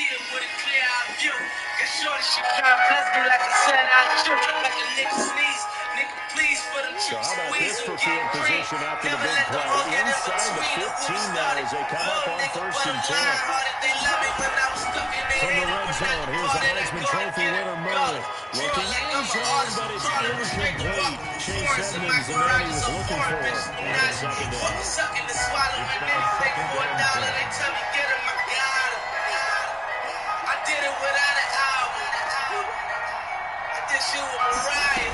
kid with a clear eye view. Cause shorty, she tryna bless me like a son I chew. Like a nigga sneeze, nigga please for them So chips how about squeeze this and for get field cream. position after the Never big let the play? whole get in Inside the between of what 15 we now started. as they come up on Nigga, first but and I'm 10. lying hard if they love me when I was stuck in their From the head. red zone, here's the Heisman Trophy winner, Murray. Looking in zone, but it's incomplete. Chase Edmonds, the man he was looking for on the second down. Sucking and swallowing anything for $1. They tell me get him, I got him. I did it without an album. I did shit with Mariah.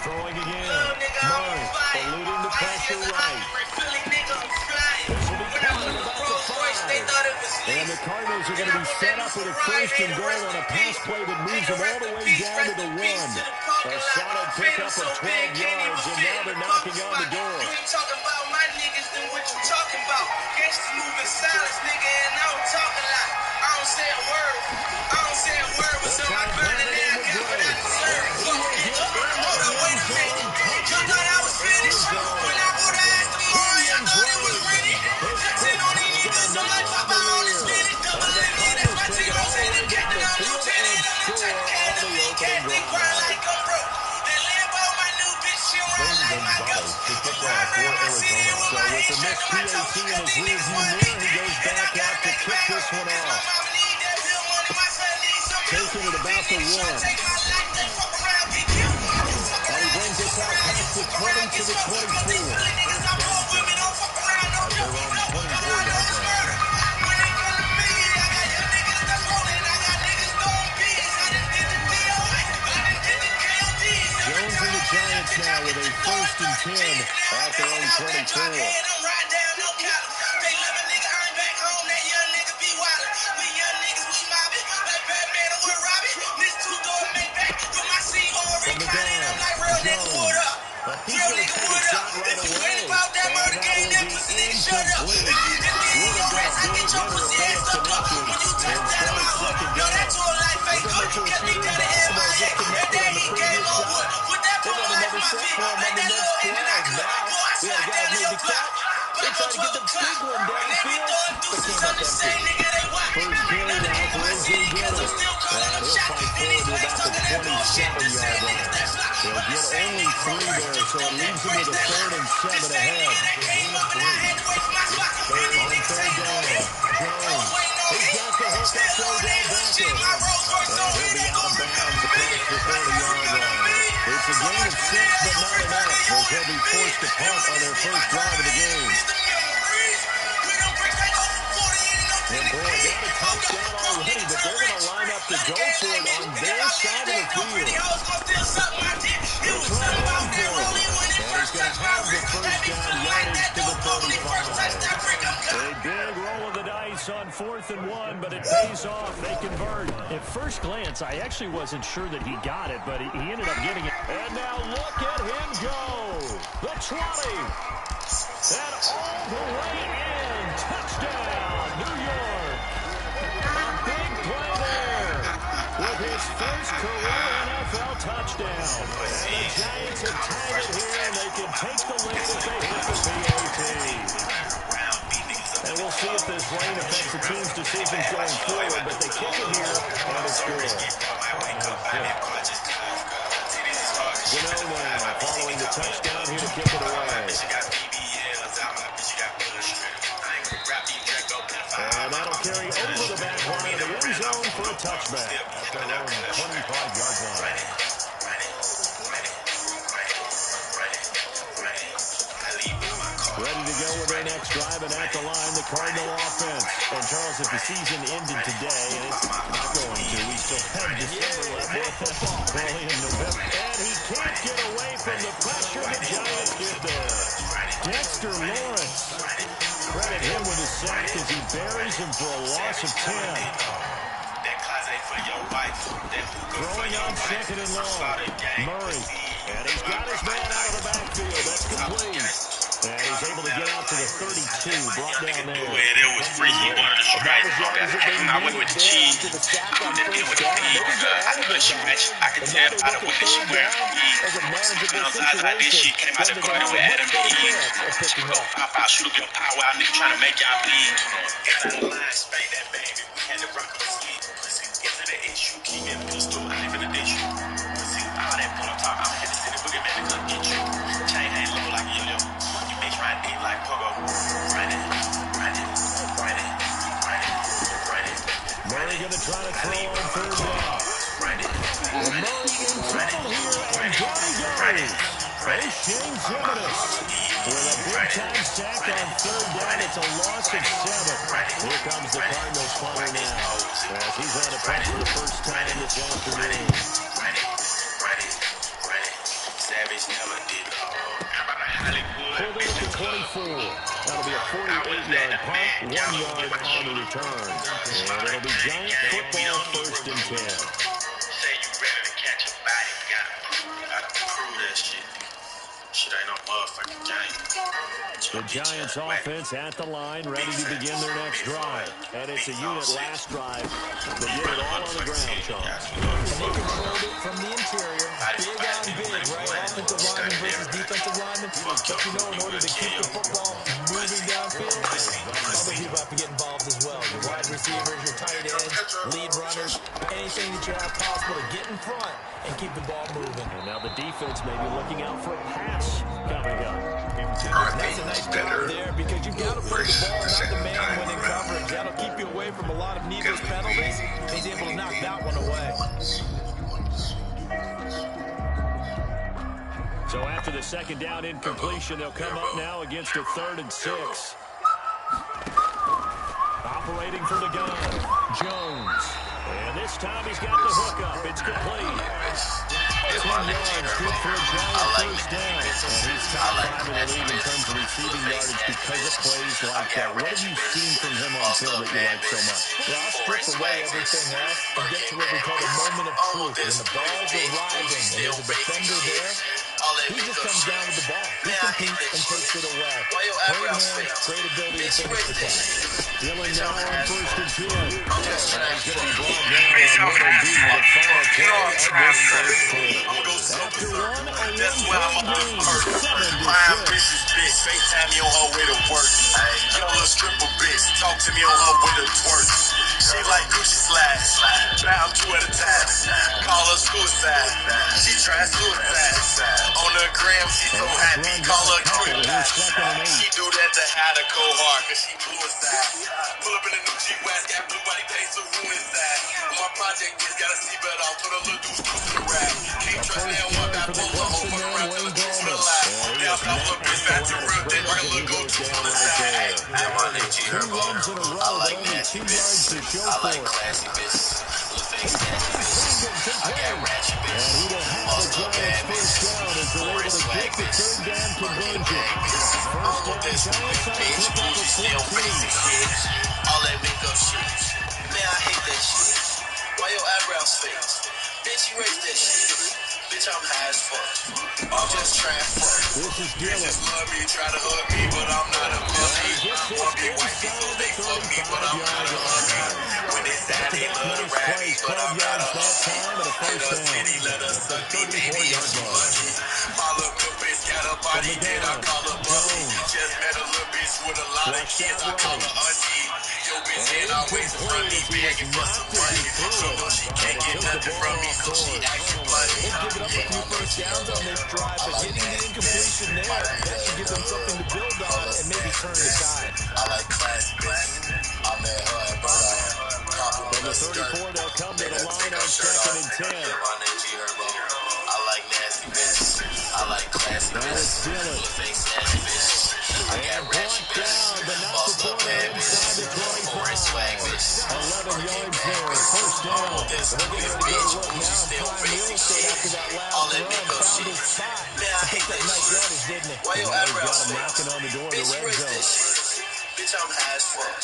Throwing again. Little nigga, I'm on Murray fire. eluding the pressure right. Philly nigga, I'm flying. This will be When I caught put at the about the Rolls Royce, they 5. thought it was And lease. the Cardinals are going to be set up with a first and goal on a pass play that moves them all the way down to the 1. A solid pickup of 12 yards, and now they're knocking on the door. You ain't talking about my niggas, then what you talking about? Gangsters moving silence, nigga, and I don't talk a lot. I don't say a word. I don't say a word. What's on my burden, and I got what I deserve. Fuck, nigga. Hold up, wait a minute. Y'all thought I was finished? When I wore the ass tomorrow, y'all thought it was ready? Touching on these niggas, I'm like Papa on this minute. Double limit, that's my team. I'm saying them captain, I'm lieutenant. I'm the type of cat that big cat, they crying like I'm broke. That Lambo, my new bitch, she ride like my ghost. I ran my city with my hands trapped in my toes. Cause these niggas want me He dead, goes and I back gotta out to make it kick back this home. one Cause my off. mama need that bill money, my son needs some milk. Taking it about the These niggas try to 1. take my life, they fuck around, get killed. Fuck And he around, brings get us fuck out around, you past the fuck 20 around, to get the smoked. Cause these 24. Philly niggas I pull with me, don't fuck around, no At joke. their own No, 24-yard it's line. murder. When it come to me, I got young niggas that's rolling, I got niggas throwing beats. I done did the DOA, I done did the KODs. Every Jones time and I the pull that Giants bitch, I now get with to a throwing first and 10 30 G's. Now I'm at their hanging own out that drop 24. head, I'm riding down, no cap. They love a nigga, I'm back home, that young nigga be wildin'. We young niggas, we mobbin', like Batman or with Robin. This two-door Maybach with my seat on From the reclining. I'm gun, like, real nigga, what Jones. up? He's Real going to nigga, take a what up? shot right If you away. ain't about that And murder that game, will then be pussy nigga, shut up. incomplete. It's me Would and have your been a ass, I get big your hitter if pussy they ass had stuck up. connected. When you touch down Instead, in my it's hood, second no, that down. to a life ain't good. Similar to You a kept me shooter in down to basketball, MIA. just That connected day on the he came previous on shot. wood. With that They pole run life, another my set V. for him on Like the that next little hit and I play. could. Now, Boy, I we had a slide guy down that to made your the block. cut. They Black on tried to get 12 the o'clock. big one When they be downfield, throwing but deuces came on up the empty. same nigga they watch. First carry Another now hate for with my A.J. city, cause I'm Dillon. still calling And them he'll shots. fight And forward these to lanes about the talking that bullshit. The 27-yard same niggas line. that flop He'll are the get same only niggas from 3 first there, street so it that leaves him break with a that third lock. and The 7 same ahead. nigga that came up and I had to wait for my spot. And these On niggas third ain't on me. down, Hoes Jones. waiting on He's me. got the hook up Still for on Odell that hood shit. Beckham. My Rolls Royce And on me. he'll be They out gon' of bounds remember me. across the They gon' 30-yard remember line. me. It's a So gain much of money 6, that but you not bring back to enough, your as they'll be enemy. forced to And punt when on they their spit my first drive of grave, the my game. enemies, the memories. We done break back over 40, ain't no And boy, Tennessee. got a Hold up, touchdown broke already, nigga but turn they're going to rich. line up to Love the go game for like it this. on And if their I live side of today, the no pretty field. hoes gon' still suck my dick. It They was try something to about run that for it. rollie when it And he's first going to touched my have the wrist. Had first me down feeling like yardage that to the dope boy when he first touched 35. that brick. I'm A big roll of the dice on 4th and 1, but it pays off. They convert. At first glance, I actually wasn't sure that he got it, but he ended up getting it. And now look at him go. The 20. And all the way in. Touchdown, New York. A big play there with his first career NFL touchdown. And the Giants have tied it here, and they can take the lead if they hit the PAT. And we'll see if this rain affects the team's decisions going forward, but they kick it here, and it's good. Gano now, following the touchdown here to kick it away. And that'll carry over the back line of the end zone for a touchback at their own 25-yard line. Ready to go with their next drive, and at the line, the Cardinal offense. And Charles, if the season ended today, and it's not going to, we still have December left more football. Early in November. And he can't get away from the pressure the Giants get there. Dexter Lawrence. Credit him with a sack as he buries him for a loss of 10. Throwing on second and long. Murray. And he's got his man out of the backfield. That's complete. And he's able to get out to the 32, brought down there. It was free. He wanted to shoot right. I went with the cheese. I know the shit match. I can tell by the way that she wears. I this shit came out the garden with Adam B. Pop out, shoot up your power out, nigga trying to make y'all bleed. Got out of line, spank that baby. We had to rock with get you. See, all that pull up talk, I'm gonna hit the city boogeyman to come get you. Chain hang low like a yo-yo. You bitch ride deep like pogo. Run it, run it, run it, run it, run it. Murray going to try to throw on third down. Run it, Murray in trouble here, and down he goes. O'Shane Jimenez with a big-time sack on third down. It's a loss of 7. Here comes the Cardinals punter now, as he's had a punt for the first time this afternoon. Savage never did. Pulled in at the 24. That'll be a 48-yard punt, 1 yard on the return. And it'll be Giant football, first and 10. Say you ready to catch a body, gotta prove that shit. Shit ain't no motherfucking game. The Giants offense at the line, ready to begin their next drive. And it's a unit last drive that did it all on the ground, Charles. And they controlled it from the interior. Big on big, right? Offensive lineman versus defensive lineman. But you know, in order to keep the football moving downfield, other people have to get involved as well. Your wide receivers, your tight ends, lead runners, anything that you have possible to get in front and keep the ball moving. And now the defense may be looking out for a pass coming up. That's a nice job there because you've got to play the ball, not the man when in coverage. That'll keep you away from a lot of needless penalties. He's able to knock that one away. So after the second down incompletion, they'll come up now against a 3rd and 6. Operating for the gun, Jones. And this time he's got the hook up. It's complete. 10 yards, good for a Giant first down. And he's top 5 in the league in terms of receiving yardage because of plays like that. What have you seen from him on film that you like so much? Well, I'll strip away everything else and get to what we call the moment of truth. When the ball's arriving and there's a defender there, he just comes down with the ball. He competes and takes it away. Great hands, great ability to finish the play. Dealing now on 1st and 10. He's going to be brought down on middle D with a final play of this first quarter. After one, a one-point game, 7-6. FaceTime me on her way to work. Yo, little stripper bitch, talk to me on her way to twerk. She like Gucci slides, bound 2 at a time. Call her suicide, she tried suicide. On the gram, she so happy, call her criminal. She do that to hide a cold heart, cause she blue inside. Pull up in a new G-Wax, got blue body paint, so who inside? My project is got a seatbelt on, put a little deuce cruise in the rap. Can't trust me, I want that pull up, open around till the deuce for the life. Now stop a bitch, back to real dick, bring a little go-to on the side. I'm on the G, 2 runs in a row, but only 2 yards to show for it. Classy bitch, little face nasty bitch. I got ratchet bitch. And he will have the Giants first down as they're able to get the 3rd down conversion. First down, Giants on a kick up of 14. All that makeup shit. Man, I hate that shit. Why your eyebrows fake? Bitch, erase that shit. Bitch, I'm high as fuck. I'm just trying to fuck. This is Dillon. Bitches love me, try to hug me, but I'm not a puppy. Puppy white people, they fuck me, but I'm not a huggy. When they say they love to rap me, but I'm not a huggy. Let us city, let us suck me, baby, I'm too lucky. My little milk bitch got a body that I call her Buffy. Just met a little bitch with a lot of kids, I call her auntie. Yo, bitch ain't always front me, begging for some money. She know she can't get nothing from me, so she acting funny. Giving up a few first downs on this drive, but getting the incompletion there, that should give them something to build on and maybe turn the tide. I like classy bitch. I met her at Bird. From the 34, they'll come to the line on 2nd and 10. I like nasty bitch. I like classy bitch. Little face nasty bitch. I got ratchet bitch. Bossed up bad bitch. Foreign swag bitch. 11 yards there, first down. This bitch, Gucci still face shit. All that makeup shit. Man, I hate that shit. Why your eyebrows fake? Knocking on the door of the Bitch, red erase that zone. shit. Bitch, I'm high as fuck.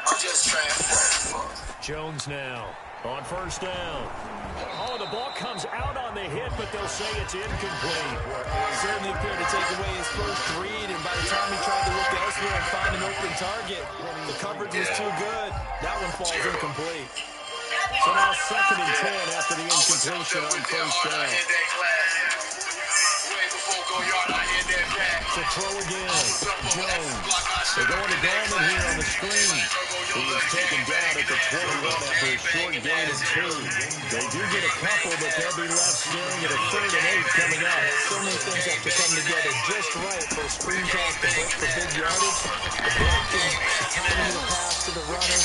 I'm just trying to fuck. Jones now on first down. Oh, the ball comes out on the hit, but they'll say it's incomplete. Certainly appeared to take away his first read, and by the time he tried to look elsewhere and find an open target, the coverage was too good. That one falls incomplete. So now 2nd and 10 after the incompletion on first down. Way before go yard, I hit that back. to throw again. Jones. They're going to Gallman here on the screen. He is taken down at the 21 after a short gain of 2. They do get a couple, but they'll be left staring at a 3rd and 8 coming up. So many things have to come together just right for a screen pass to break for big yardage. The blocking, the timing of the pass to the runner,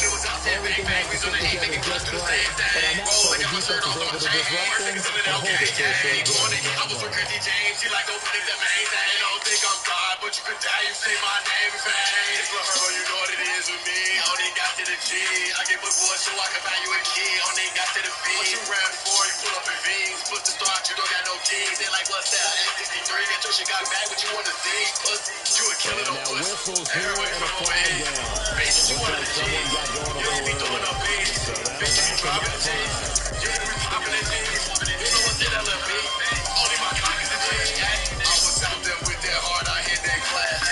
everything has to fit together just right. But on that part, the defense is able to disrupt things and hold it for a short game. I was with Christy James, she like those niggas that maintain. Don't think I'm God, but you could die, you say my name in vain. It's for her, you know what it is with me. Only got to the G. I get my boy so I can buy you a key. Only got to the V. What you ran for, you pull up in V's. Put the start, you don't got no keys. They like, what's that? 63, get your shit got back, what you want to see? Pussy, you a killer, And no now pussy. whistles here and a flag down. Bitch, you want to Someone got going a you don't be little throwing early. up beats. Bitch, you be dropping the jeans. You don't be dropping the jeans. You know what's in LFB? Only my cock is the jeans. I was out there with that hard, I hit that glass.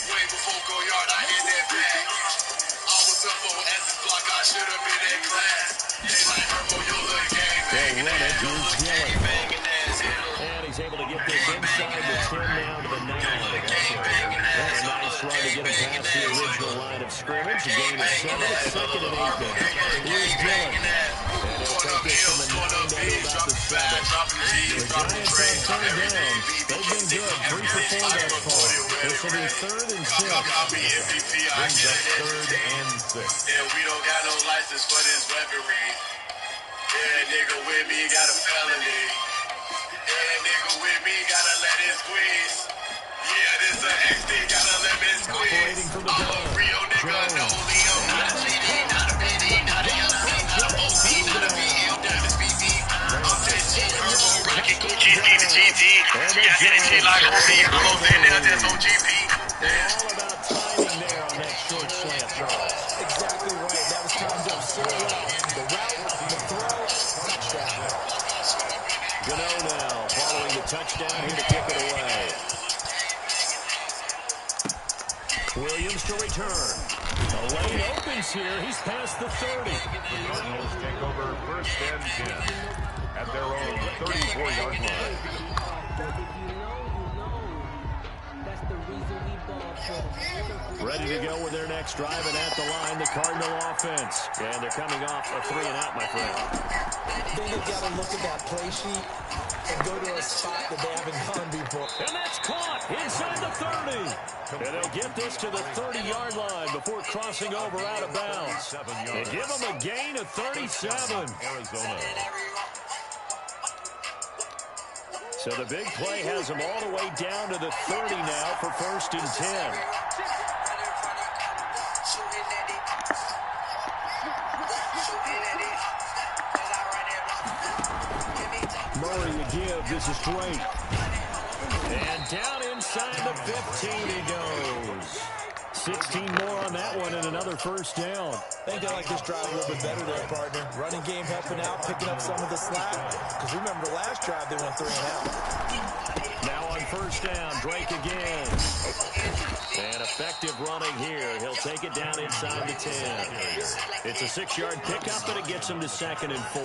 Way before go yard, I hit that bag. I was up on S's block, I should have been in class. They like Herbo, your little gang banging ass. Your little gang banging ass. And he's able to get this inside the 10 down to the 9. That's a nice run to get him past the original line of scrimmage. A gain of 7. It's 2nd and 8 now. Here's Dillon. And he'll take this from the 9 down to about the 7. The Giants on 3rd down. They've been good. 3 for 4 thus far. This will be 3rd and 6. Brings up 3rd and 6. Yeah, we don't got no license for this weaponry. Yeah, nigga with me got a felony. Yeah, nigga with me gotta let it squeeze. Yeah, this a XD, gotta let it squeeze. Operating from the I'm a gun. real nigga, no Leo, not a GD, not a BD, not a MC, not a OC, not a BM, not a BB. I'm just G, Herbo, rockin' GT to GT. Yeah, get it G like OC, close in there, that's OGP. All about timing there on that short slant, Charles. Exactly right. That was timed up so well. The route, the throw, touchdown. Gano now following the touchdown here to kick it away. Williams to return. The lane opens here. He's past the 30. The Cardinals take over 1st and 10 at their own 34-yard line. Ready to go with their next drive, and at the line, the Cardinal offense. And they're coming off a 3-and-out, my friend. Then they've got to look at that play sheet and go to a spot that they haven't gone before. And that's caught inside the 30. And they'll get this to the 30-yard line before crossing over out of bounds. They give them a gain of 37. Arizona. So the big play has them all the way down to the 30 now for 1st and 10. Murray to give. This is great. And down inside the 15 he goes. 16 more on that one and another 1st down. I think they like this drive a little bit better there, partner. Running game helping out, picking up some of the slack. Because remember, the last drive they went 3-and-out. Now on 1st down, Drake again. And effective running here. He'll take it down inside the 10. It's a 6-yard pickup, but it gets him to 2nd and 4.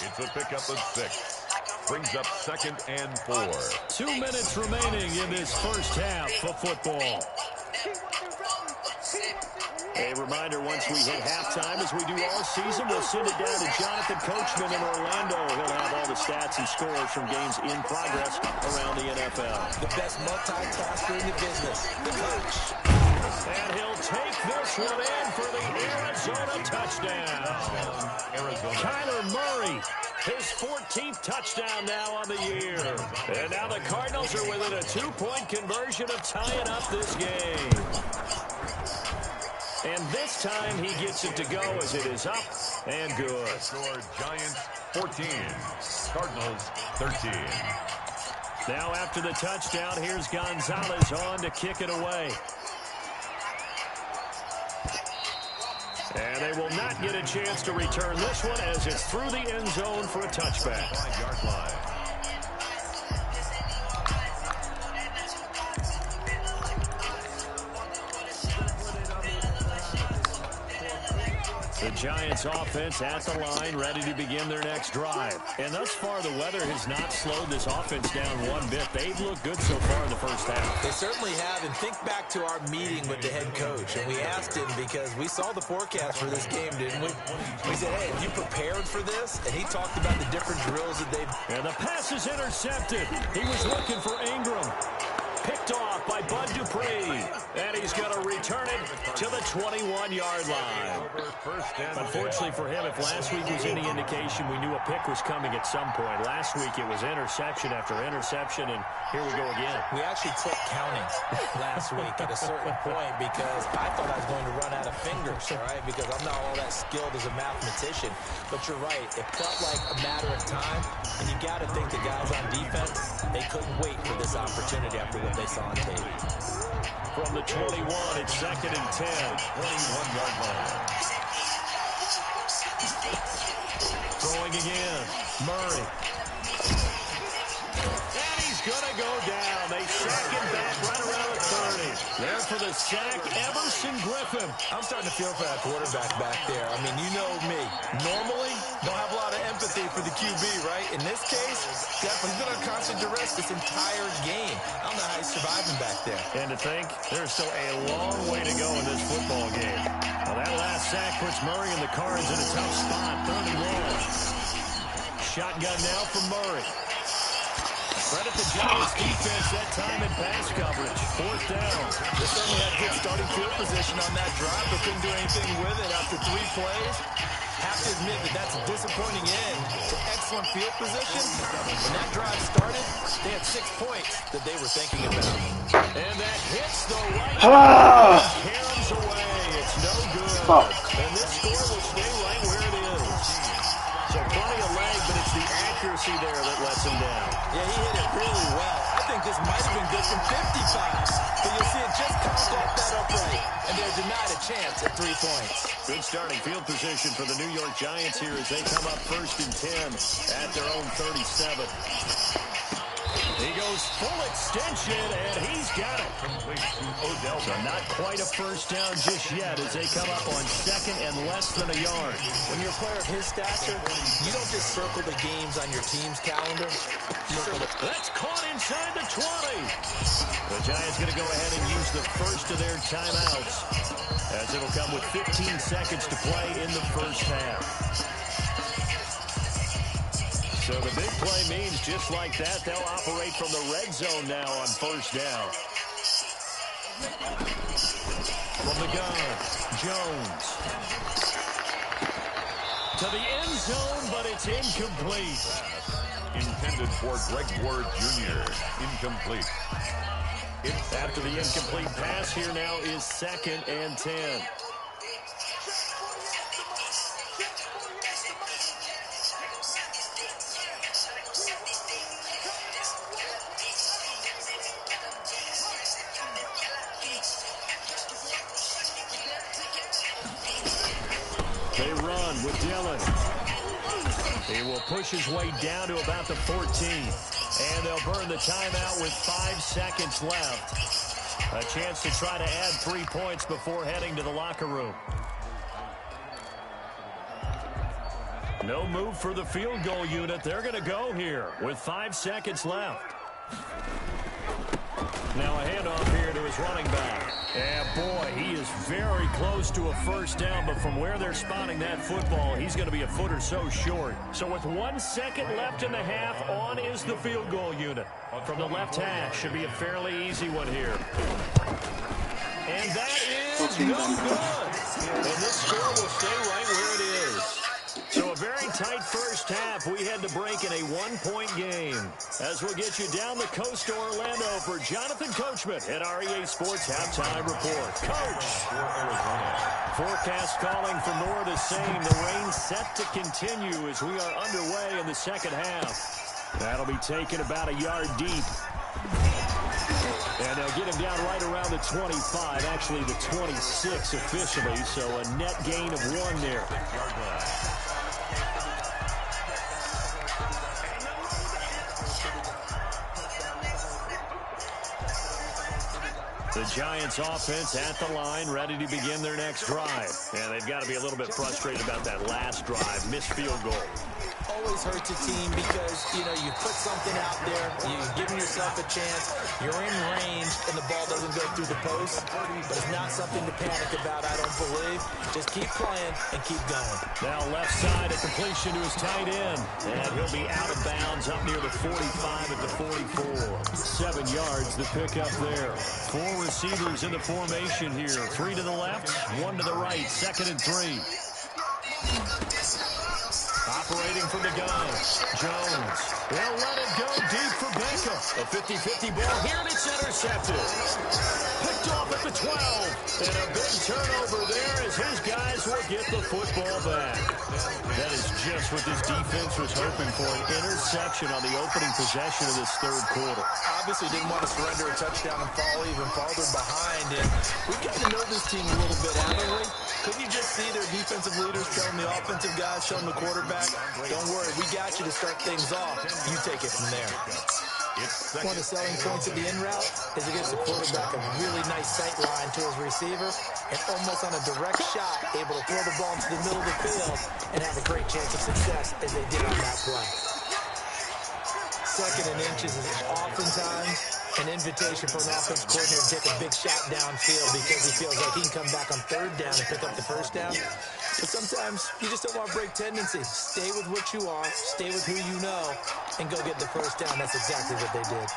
It's a pickup of 6. Brings up 2nd and 4. 2 minutes remaining in this first half of football. A reminder, once we hit halftime, as we do all season, we'll send it down to Jonathan Coachman in Orlando. He'll have all the stats and scores from games in progress around the NFL. The best multitasker in the business, the coach. And he'll take this one in for the Arizona touchdown. Arizona. Kyler Murray, his 14th touchdown now on the year. And now the Cardinals are within a 2-point conversion of tying up this game. And this time he gets it to go as it is up and good. Score Giants 14. Cardinals 13. Now after the touchdown, here's Gonzalez on to kick it away. And they will not get a chance to return this one as it's through the end zone for a touchback. 5-yard line. The Giants offense at the line, ready to begin their next drive. And thus far, the weather has not slowed this offense down one bit. They've looked good so far in the first half. They certainly have. And think back to our meeting with the head coach. And we asked him because we saw the forecast for this game, didn't we? We said, hey, have you prepared for this? And he talked about the different drills that they've... And the pass is intercepted. He was looking for Ingram. Picked off by Bud Dupree. And he's going to return it to the 21-yard line. Unfortunately for him, if last week was any indication, we knew a pick was coming at some point. Last week it was interception after interception, and here we go again. We actually quit counting last week at a certain point because I thought I was going to run out of fingers, all right, because I'm not all that skilled as a mathematician. But you're right. It felt like a matter of time, and you got to think the guys on defense, they couldn't wait for this opportunity after what they saw on tape. From the 21, it's 2nd and 10. 21-yard line. Throwing again. Murray. And he's going to go down. They sack him back right around the 30. There for the sack, Everson Griffin. I'm starting to feel for that quarterback back there. I mean, you know me. Normally, don't have a lot of empathy for the QB, right? In this case, definitely he's been on constant duress this entire game. I don't know how he's surviving back there. And to think, there's still a long way to go in this football game. Well, that last sack puts Murray and the Cards in a tough spot, 3rd and long. Shotgun now for Murray. Credit the Giants defense that time in pass coverage. 4th down. They certainly had good starting field position on that drive, but couldn't do anything with it after 3 plays. Have to admit that that's a disappointing end to excellent field position. When that drive started, they had 6 points that they were thinking about. And that hits the right side. Caroms away. It's no good. And this score will stay right where it is. So plenty of leg, but it's the accuracy there that lets him down. Yeah, he hit it really well. I think this might have been good from 55. But you'll see it just comes off that upright. And they're denied a chance at 3 points. Good starting field position for the New York Giants here as they come up 1st and 10 at their own 37. He goes full extension, and he's got it. So not quite a first down just yet as they come up on 2nd and less than a yard. When you're a player of his stature, you don't just circle the games on your team's calendar. That's caught inside the 20. The Giants going to go ahead and use the first of their timeouts as it'll come with 15 seconds to play in the first half. So the big play means just like that, they'll operate from the red zone now on 1st down. From the gun, Jones. To the end zone, but it's incomplete. Intended for Greg Ward Jr. Incomplete. After the incomplete pass, here now is 2nd and 10. They run with Dillon. He will push his way down to about the 14. And they'll burn the timeout with 5 seconds left. A chance to try to add 3 points before heading to the locker room. No move for the field goal unit. They're going to go here with 5 seconds left. Now a handoff here to his running back. And boy, he is very close to a first down, but from where they're spotting that football, he's going to be a foot or so short. So with 1 second left in the half, on is the field goal unit. From the left hash, should be a fairly easy one here. And that is no good. And this score will stay right where it is. So a very tight first half. We had to break in a 1-point game. As we'll get you down the coast to Orlando for Jonathan Coachman at REA Sports Halftime Report. Coach! Forecast calling for more of the same. The rain set to continue as we are underway in the second half. That'll be taken about a yard deep. And they'll get him down right around the 25, actually the 26 officially, so a net gain of 1 there. The Giants offense at the line, ready to begin their next drive. And they've got to be a little bit frustrated about that last drive, missed field goal. Always hurts a team because, you put something out there, you're giving yourself a chance, you're in range, and the ball doesn't go through the post. But it's not something to panic about, I don't believe. Just keep playing and keep going. Now left side, a completion to his tight end. And he'll be out of bounds up near the 45 at the 44. 7 yards the pickup there. 4 receivers in the formation here. 3 to the left, 1 to the right. 2nd and 3. Operating from the gun, Jones. They'll let it go deep for Beckham. A 50-50 ball here, and it's intercepted. Picked off at the 12. And a big turnover there as his guys will get the football back. That is just what this defense was hoping for, an interception on the opening possession of this third quarter. Obviously didn't want to surrender a touchdown and fall even farther behind. And we got to know this team a little bit, haven't we? Couldn't you just see their defensive leaders telling the offensive guys, telling the quarterback, don't worry, we got you to start things off. You take it from there. One of the selling points of the in route is it gives the quarterback a really nice sight line to his receiver and almost on a direct shot able to throw the ball into the middle of the field and have a great chance of success as they did on that play. 2nd and inches is oftentimes an invitation for an offense coordinator to take a big shot downfield because he feels like he can come back on 3rd down and pick up the 1st down. But sometimes you just don't want to break tendencies. Stay with what you are, stay with who you know, and go get the 1st down. That's exactly what they did.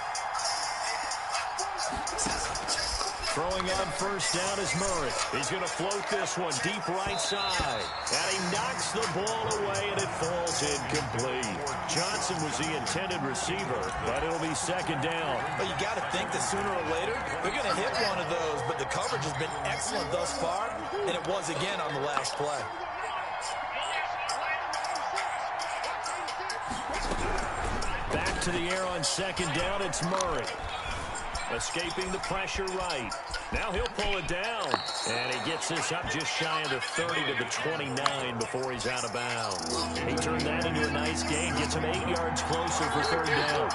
Throwing on 1st down is Murray. He's going to float this one deep right side. And he knocks the ball away, and it falls incomplete. Johnson was the intended receiver, but it'll be 2nd down. But you got to think that sooner or later, they're going to hit one of those. But the coverage has been excellent thus far, and it was again on the last play. Back to the air on 2nd down, it's Murray. Escaping the pressure right. Now he'll pull it down. And he gets this up just shy of the 30 to the 29 before he's out of bounds. He turned that into a nice gain. Gets him 8 yards closer for 3rd down.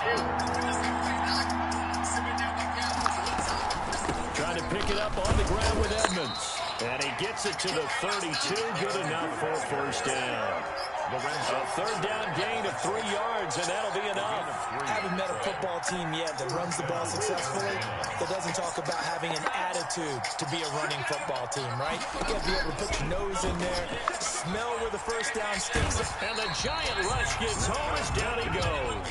Trying to pick it up on the ground with Edmonds. And he gets it to the 32. Good enough for 1st down. A 3rd down gain of 3 yards, and that'll be enough. I haven't met a football team yet that runs the ball successfully that doesn't talk about having an attitude to be a running football team, right? You got to be able to put your nose in there, smell where the 1st down sticks. And the giant rush gets home as down he goes.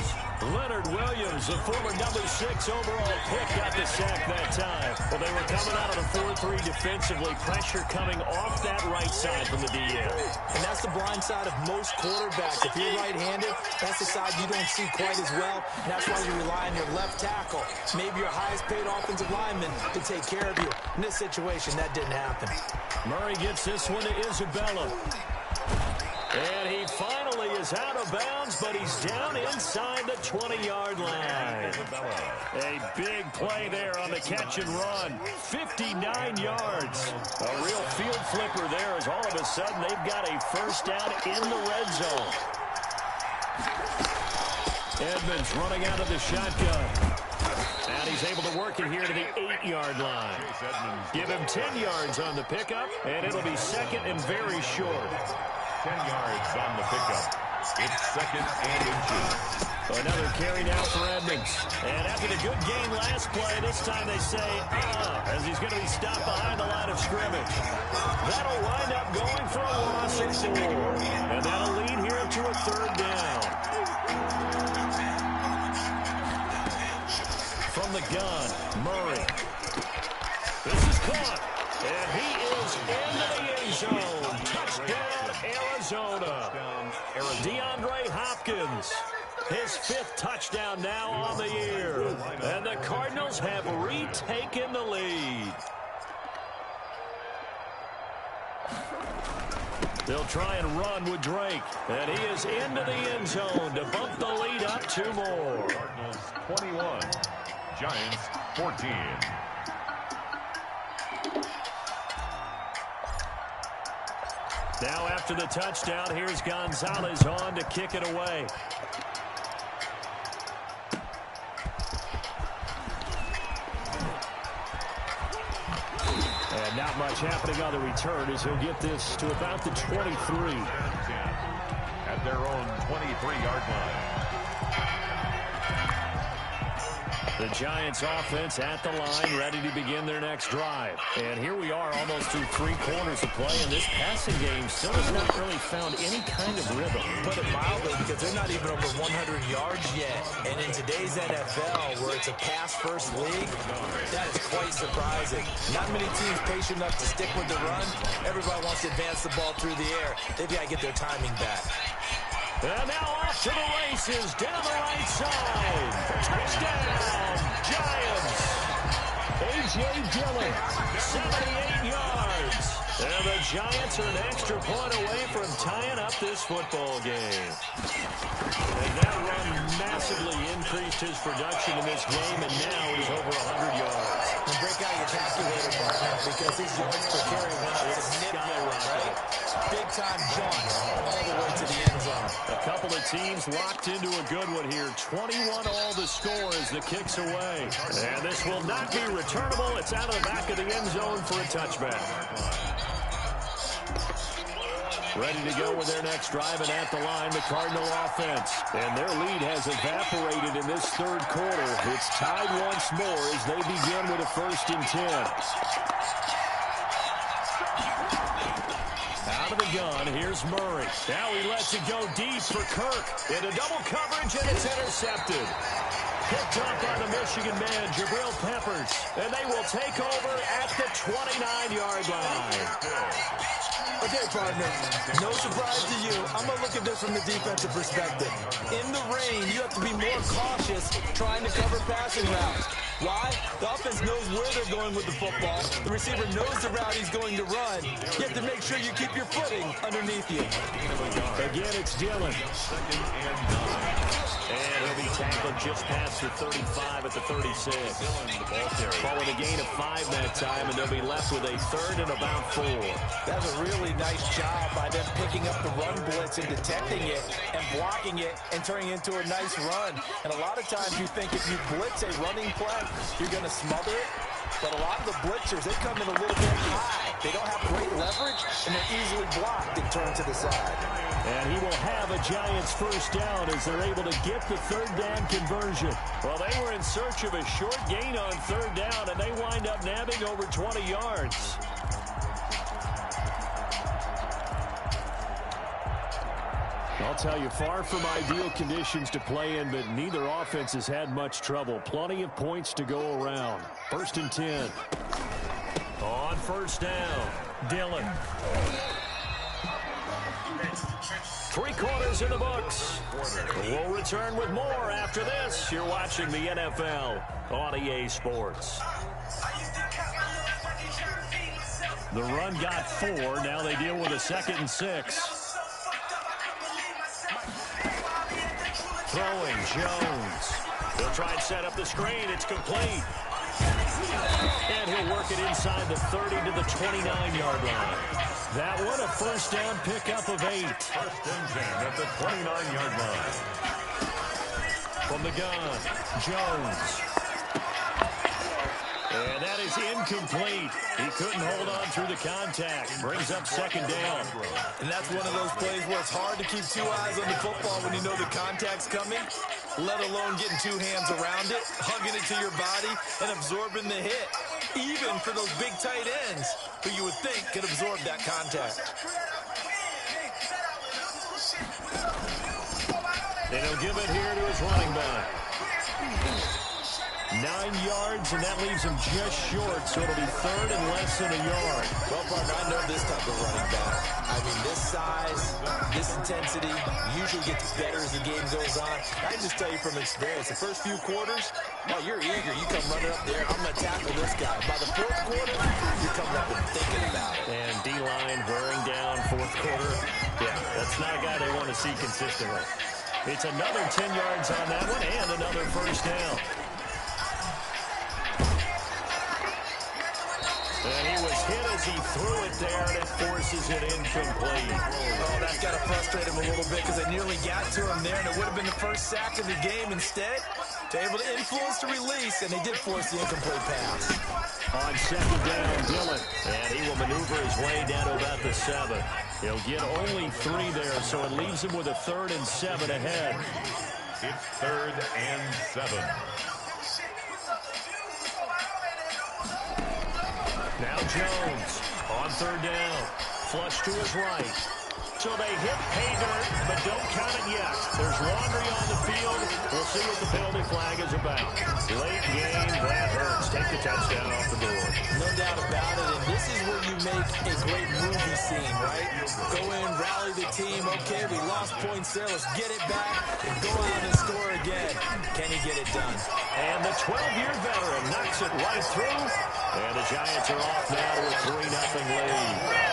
Leonard Williams, the former number 6 overall pick, got the sack that time. Well, they were coming out of the 4-3 defensively. Pressure coming off that right side from the DL. And that's the blind side of most quarterbacks. If you're right-handed, that's the side you don't see quite as well. And that's why you rely on your left tackle, maybe your highest-paid offensive lineman, to take care of you. In this situation, that didn't happen. Murray gets this one to Isabella. And he finally is out of bounds, but he's down inside the 20-yard line. A big play there on the catch and run. 59 yards. A real field flipper there as all of a sudden they've got a 1st down in the red zone. Edmonds running out of the shotgun. And he's able to work it here to the 8-yard line. Give him 10 yards on the pickup, and it'll be 2nd and very short. 10 yards on the pickup. It's 2nd and inches. Another carry now for Edmonds. And after the good game last play, this time they say, as he's going to be stopped behind the line of scrimmage. That'll wind up going for a loss of 4. And that'll lead here to a 3rd down. From the gun, Murray. This is caught. And he is into the end zone. Touchdown, Arizona. DeAndre Hopkins. His 5th touchdown now on the year. And the Cardinals have retaken the lead. They'll try and run with Drake. And he is into the end zone to bump the lead up 2 more. Cardinals 21. Giants 14. Now after the touchdown, here's Gonzalez on to kick it away. And not much happening on the return as he'll get this to about the 23. At their own 23-yard line. The Giants offense at the line, ready to begin their next drive. And here we are almost through 3 quarters of play, and this passing game still has not really found any kind of rhythm. Put it mildly, because they're not even over 100 yards yet. And in today's NFL, where it's a pass-first league, that is quite surprising. Not many teams patient enough to stick with the run. Everybody wants to advance the ball through the air. They've got to get their timing back. And now off to the races, down the right side. Touchdown, Giants. A.J. Dillon, 78 yards. And the Giants are an extra point away from tying up this football game. And that run massively increased his production in this game, and now he's over 100 yards. And break out your calculator, partner, because his yards per carry went up significantly, right? Big-time jaunt all the way to the end zone. A couple of teams locked into a good one here. 21 all the score as the kick's away. And this will not be returnable. It's out of the back of the end zone for a touchback. Ready to go with their next drive, and at the line, the Cardinal offense. And their lead has evaporated in this third quarter. It's tied once more as they begin with a 1st and 10. Out of the gun, here's Murray. Now he lets it go deep for Kirk. Into double coverage, and it's intercepted. Picked up by the Michigan man, Jabril Peppers. And they will take over at the 29-yard line. Okay, partner, no surprise to you. I'm going to look at this from the defensive perspective. In the rain, you have to be more cautious trying to cover passing routes. Why? The offense knows where they're going with the football. The receiver knows the route he's going to run. You have to make sure you keep your footing underneath you. Again, it's Dillon. And he'll be tackled just past the 35 at the 36. Following a gain of 5 that time, and they'll be left with a 3rd and about 4. That's a really nice job by them picking up the run blitz and detecting it and blocking it and turning it into a nice run. And a lot of times you think if you blitz a running play, you're going to smother it. But a lot of the blitzers, they come in a little bit high. They don't have great leverage, and they're easily blocked and turned to the side. And he will have a Giants 1st down as they're able to get the 3rd down conversion. Well, they were in search of a short gain on 3rd down, and they wind up nabbing over 20 yards. I'll tell you, far from ideal conditions to play in, but neither offense has had much trouble. Plenty of points to go around. 1st and 10. On 1st down, Dillon. 3 quarters in the books. We'll return with more after this. You're watching the NFL on EA Sports. The run got 4. Now they deal with a 2nd and 6. Throwing, Jones. They'll try and set up the screen. It's complete. And he'll work it inside the 30 to the 29-yard line. That one, a 1st down pickup of 8. 1st and 10 at the 29-yard line. From the gun, Jones. And that is incomplete. He couldn't hold on through the contact. Brings up 2nd down. And that's one of those plays where it's hard to keep 2 eyes on the football when you know the contact's coming, let alone getting 2 hands around it, hugging it to your body, and absorbing the hit. Even for those big tight ends who you would think could absorb that contact. And he'll give it here to his running back. 9 yards, and that leaves him just short, so it'll be 3rd and less than a yard. Well, partner, I know this type of running back. I mean, this size, this intensity usually gets better as the game goes on. I can just tell you from experience, the first few quarters, oh, you're eager. You come running up there, I'm going to tackle this guy. By the 4th quarter, you're coming up and thinking about it. And D-line wearing down 4th quarter. Yeah, that's not a guy they want to see consistently. It's another 10 yards on that one and another 1st down. And he was hit as he threw it there, and it forces it incomplete. Oh, that's got to frustrate him a little little bit because they nearly got to him there, and it would have been the first sack of the game. Instead, they're able to influence the release, and they did force the incomplete pass. On second down, Dillon, and he will maneuver his way down to about the 7. He'll get only 3 there, so it leaves him with a 3rd and 7 ahead. It's 3rd and 7. Now Jones on 3rd down. Flush to his right. So they hit pay dirt, but don't count it yet. There's laundry on the field. We'll see what the penalty flag is about. Late game, that hurts. Take the touchdown off the board. No doubt about it, and this is where you make a great movie scene, right? Go in, rally the team. Okay, we lost points there. Let's get it back and go out and score again. Can he get it done? And the 12-year veteran knocks it right through. And the Giants are off now with a 3-0 lead.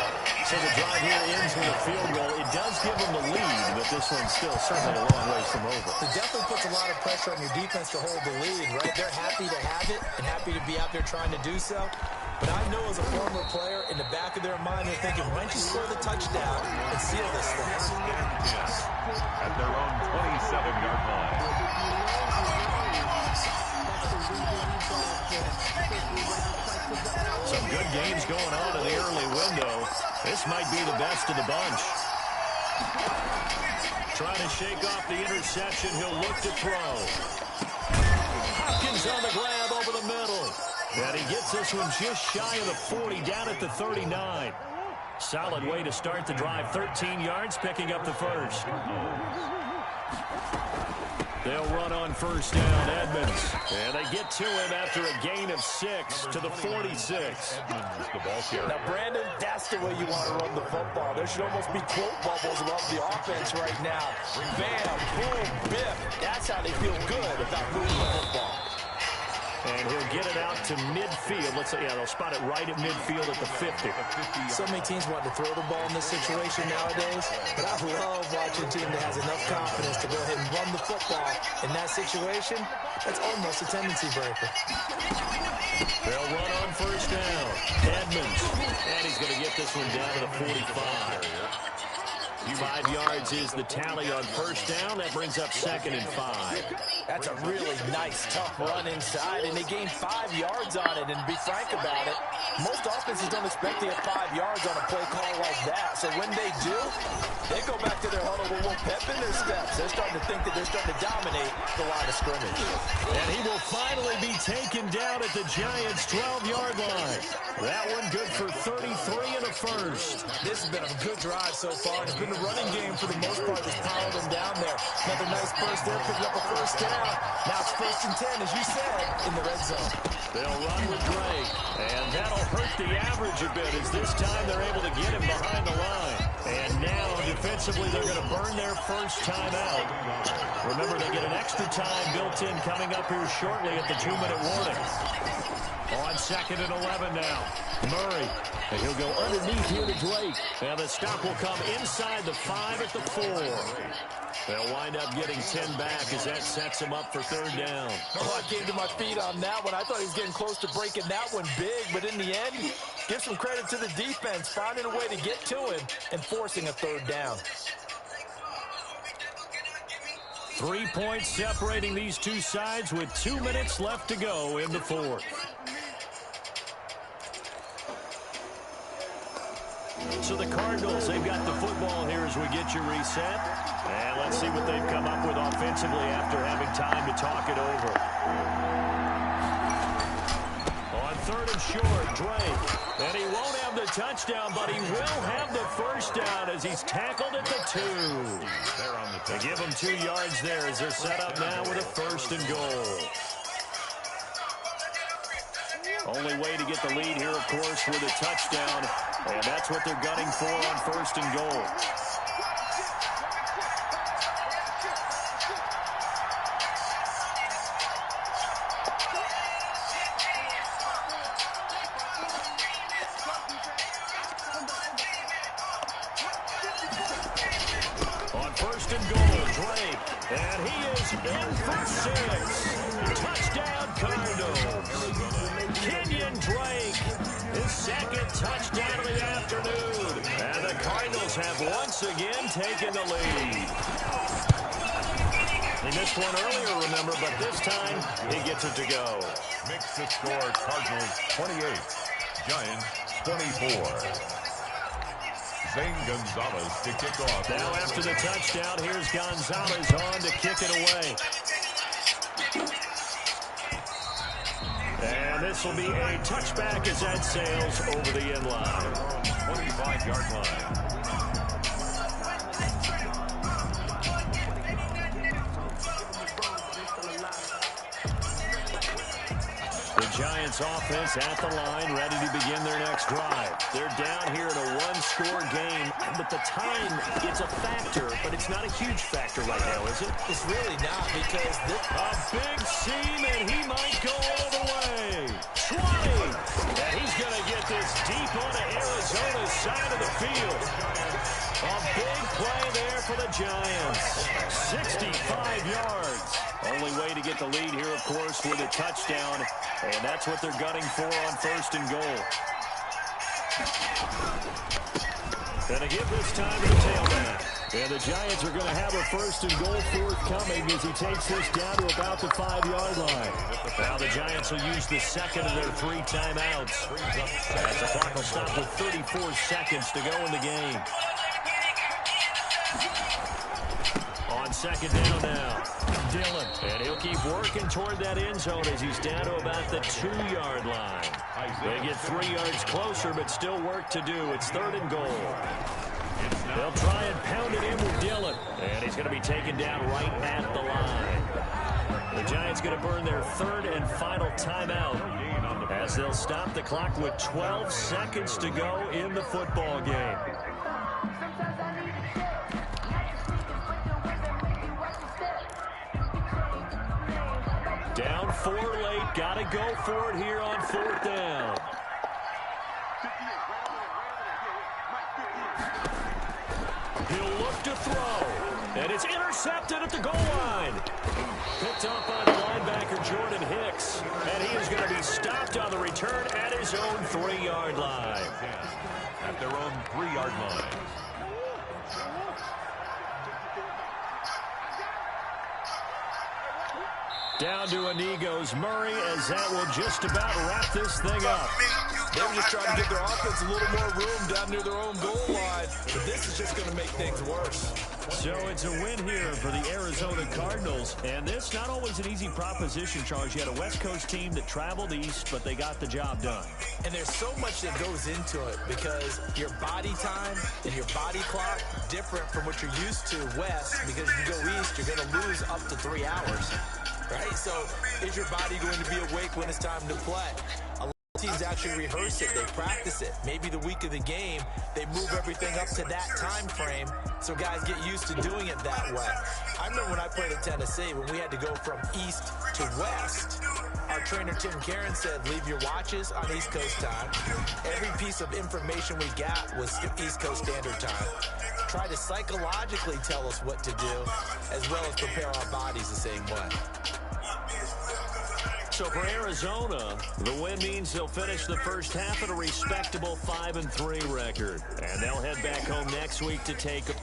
So the drive here ends with a field goal. It does give them the lead, but this one's still certainly a long ways from over. It definitely puts a lot of pressure on your defense to hold the lead, right? They're happy to have it and happy to be out there trying to do so. But I know as a former player, in the back of their mind, they're thinking, why don't you score the touchdown and seal this thing? At their own 27-yard line. Some good games going on in the early window. This might be the best of the bunch. Trying to shake off the interception. He'll look to throw. Hopkins on the grab over the middle. And he gets this one just shy of the 40, down at the 39. Solid way to start the drive. 13 yards, picking up the first. They'll run on first down, Edmonds. And they get to him after a gain of 6 to the 46. Edmonds, the ball carrier. Now, Brandon, that's the way you want to run the football. There should almost be quote bubbles above the offense right now. Bam, boom, biff. That's how they feel good about moving the football. And he'll get it out to midfield. Let's say, yeah, they'll spot it right at midfield at the 50. So many teams want to throw the ball in this situation nowadays, but I love watching a team that has enough confidence to go ahead and run the football. In that situation, that's almost a tendency breaker. They'll run on first down. Edmonds. And he's going to get this one down to the 45. 5 yards is the tally on first down. That brings up 2nd and 5. That's a really nice, tough run inside, and they gained 5 yards on it. And to be frank about it, most offenses don't expect to get 5 yards on a play call like that. So when they do, they go back to their huddle with a little pep in their steps. They're starting to think that they're starting to dominate the line of scrimmage. And he will finally be taken down at the Giants' 12-yard line. That one good for 33 and a first. This has been a good drive so far. It's been the running game for the most part that's powered them down there. Another nice burst there, picking up a first down. Now it's 1st and 10, as you said, in the red zone. They'll run with Drake, and that'll hurt the average a bit as this time they're able to get him behind the line. And now, defensively, they're going to burn their first time out. Remember, they get an extra time built in coming up here shortly at the 2-minute warning. On 2nd and 11 now. Murray. And he'll go underneath here to Drake. And the stop will come inside the 5 at the 4. They'll wind up getting 10 back as that sets him up for 3rd down. Oh, I came to my feet on that one. I thought he was getting close to breaking that one big, but in the end, give some credit to the defense, finding a way to get to him and forcing a 3rd down. 3 points separating these two sides with 2 minutes left to go in the 4th. So the Cardinals, they've got the football here as we get you reset. And let's see what they've come up with offensively after having time to talk it over. On 3rd and short, Drake. And he won't have the touchdown, but he will have the first down as he's tackled at the 2. They're on the They give him 2 yards there as they're set up now with a 1st and goal. Only way to get the lead here, of course, with a touchdown. And that's what they're gunning for on 1st and goal. On 1st and goal, Drake. And he is in for 6. Touchdown, Cardinals. Kenyon Drake, his 2nd touchdown of the afternoon. And the Cardinals have once again taken the lead. He missed one earlier, remember, but this time he gets it to go. Makes the score Cardinals 28, Giants 24. Zane Gonzalez to kick off. Now after the touchdown, here's Gonzalez on to kick it away. And this will be a touchback as that sails over the end line. 25-yard line. The Giants offense at the line, ready to begin their next drive. They're down here in a one-score game, but the time, it's a factor, but it's not a huge factor right now, is it? It's really not, because a big seam, and he might go all the way. 20, and he's going to get this deep onto Arizona's side of the field. A big play there for the Giants. 65 yards. Only way to get the lead here, of course, with a touchdown. And that's what they're gunning for on 1st and goal. And a give this time to the tailback. And the Giants are going to have a 1st and goal forthcoming as he takes this down to about the 5-yard line. Now the Giants will use the second of their 3 timeouts. As the clock will stop with 34 seconds to go in the game. On 2nd down now, Dillon. And he'll keep working toward that end zone as he's down to about the 2-yard line. They get 3 yards closer, but still work to do. It's 3rd and goal. They'll try and pound it in with Dillon. And he's going to be taken down right at the line. The Giants going to burn their 3rd and final timeout as they'll stop the clock with 12 seconds to go in the football game. Down 4 late. Got to go for it here on 4th down. He'll look to throw. And it's intercepted at the goal line. Picked up by the linebacker, Jordan Hicks. And he is going to be stopped on the return at his own 3-yard line. At their own 3-yard line. Down to a knee goes Murray as that will just about wrap this thing up. They were just trying to give their offense a little more room down near their own goal line. But this is just going to make things worse. So it's a win here for the Arizona Cardinals. And this not always an easy proposition, Charles. You had a West Coast team that traveled east, but they got the job done. And there's so much that goes into it because your body time and your body clock different from what you're used to west. Because if you go east, you're going to lose up to 3 hours. Right? So is your body going to be awake when it's time to play? A lot of teams actually rehearse it. They practice it. Maybe the week of the game, they move everything up to that time frame so guys get used to doing it that way. I remember when I played at Tennessee, when we had to go from east to west, our trainer Tim Karen said, leave your watches on East Coast time. Every piece of information we got was East Coast Standard Time. Try to psychologically tell us what to do, as well as prepare our bodies the same way. So for Arizona, the win means they'll finish the first half at a respectable 5-3 record. And they'll head back home next week to take a